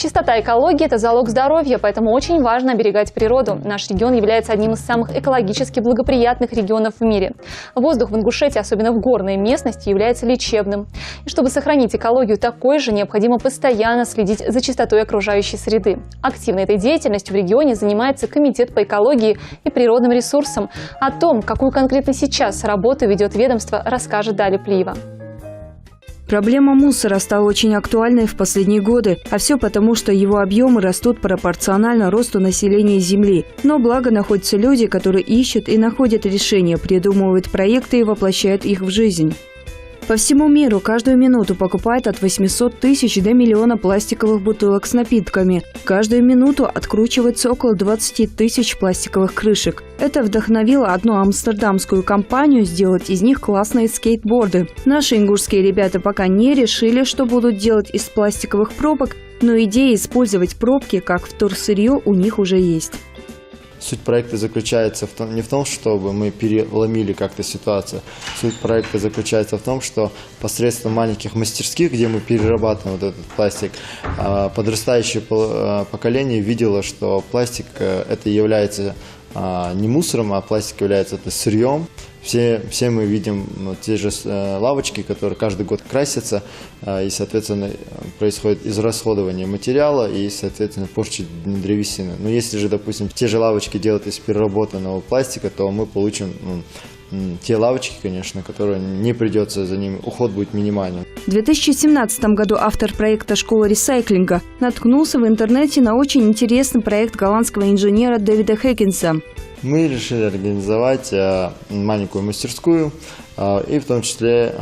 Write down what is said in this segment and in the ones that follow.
Чистота и экология – это залог здоровья, поэтому очень важно оберегать природу. Наш регион является одним из самых экологически благоприятных регионов в мире. Воздух в Ингушетии, особенно в горной местности, является лечебным. И чтобы сохранить экологию такой же, необходимо постоянно следить за чистотой окружающей среды. Активно этой деятельностью в регионе занимается Комитет по экологии и природным ресурсам. О том, какую конкретно сейчас работу ведет ведомство, расскажет Даля Плиева. Проблема мусора стала очень актуальной в последние годы, а все потому, что его объемы растут пропорционально росту населения Земли. Но благо находятся люди, которые ищут и находят решения, придумывают проекты и воплощают их в жизнь. По всему миру каждую минуту покупают от 800 тысяч до миллиона пластиковых бутылок с напитками. Каждую минуту откручивается около 20 тысяч пластиковых крышек. Это вдохновило одну амстердамскую компанию сделать из них классные скейтборды. Наши ингушские ребята пока не решили, что будут делать из пластиковых пробок, но идея использовать пробки как вторсырье у них уже есть. Суть проекта заключается не в том, чтобы мы переломили как-то ситуацию. Суть проекта заключается в том, что посредством маленьких мастерских, где мы перерабатываем вот этот пластик, подрастающее поколение видело, что пластик это является не мусором, а пластик является это сырьем. Все мы видим те же лавочки, которые каждый год красятся, и, соответственно, происходит израсходование материала и, соответственно, порча древесины. Но если же, допустим, те же лавочки делать из переработанного пластика, то мы получим те лавочки, конечно, которые не придется за ними, уход будет минимальным. В 2017 году автор проекта «Школа ресайклинга» наткнулся в интернете на очень интересный проект голландского инженера Дэвида Хекинса. Мы решили организовать маленькую мастерскую и в том числе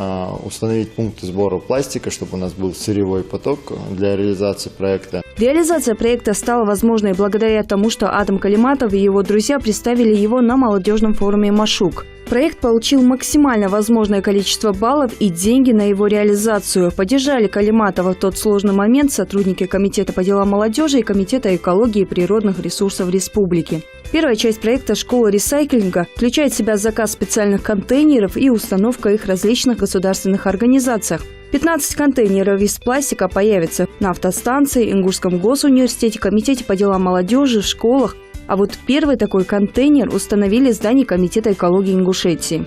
установить пункты сбора пластика, чтобы у нас был сырьевой поток для реализации проекта. Реализация проекта стала возможной благодаря тому, что Адам Калиматов и его друзья представили его на молодежном форуме «Машук». Проект получил максимально возможное количество баллов и деньги на его реализацию. Поддержали Калиматова в тот сложный момент сотрудники Комитета по делам молодежи и Комитета экологии и природных ресурсов республики. Первая часть проекта «Школа ресайклинга» включает в себя заказ специальных контейнеров и установка их в различных государственных организациях. 15 контейнеров из пластика появятся на автостанции, Ингушском госуниверситете, Комитете по делам молодежи, в школах. А вот первый такой контейнер установили в здании Комитета экологии Ингушетии.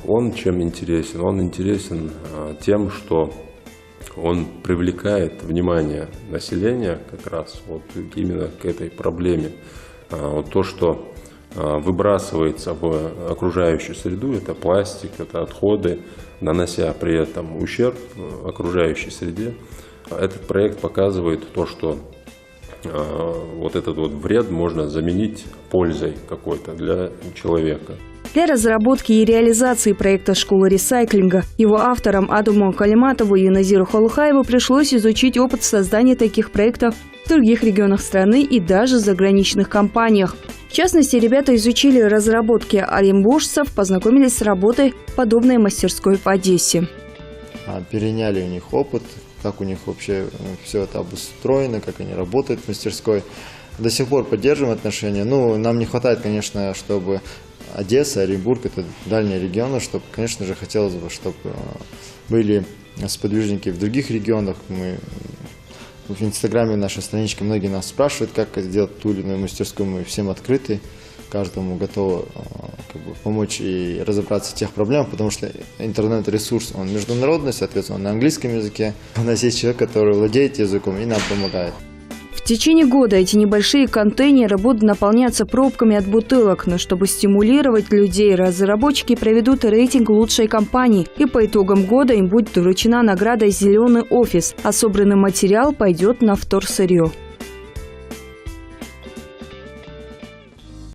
Он чем интересен? Он интересен тем, что он привлекает внимание населения как раз вот именно к этой проблеме. Вот то, что выбрасывается в окружающую среду, это пластик, это отходы, нанося при этом ущерб окружающей среде. Этот проект показывает то, что вот этот вот вред можно заменить пользой какой-то для человека. Для разработки и реализации проекта «Школа ресайклинга» его авторам Адаму Калиматову и Назиру Халухаеву пришлось изучить опыт создания таких проектов в других регионах страны и даже заграничных компаниях. В частности, ребята изучили разработки оренбуржцев, познакомились с работой подобной мастерской в Одессе. Переняли у них опыт, как у них вообще все это обустроено, как они работают в мастерской. До сих пор поддерживаем отношения. Ну, нам не хватает, конечно, чтобы Одесса, Оренбург – это дальние регионы, чтобы, конечно же, хотелось бы, чтобы были сподвижники в других регионах. Мы в Инстаграме, нашей страничке, многие нас спрашивают, как сделать ту или иную мастерскую. Мы всем открыты, каждому готовы помочь и разобраться в тех проблемах, потому что интернет-ресурс, он международный, соответственно, он на английском языке. У нас есть человек, который владеет языком и нам помогает. В течение года эти небольшие контейнеры будут наполняться пробками от бутылок, но чтобы стимулировать людей, разработчики проведут рейтинг лучшей компании, и по итогам года им будет вручена награда «Зеленый офис», а собранный материал пойдет на вторсырье.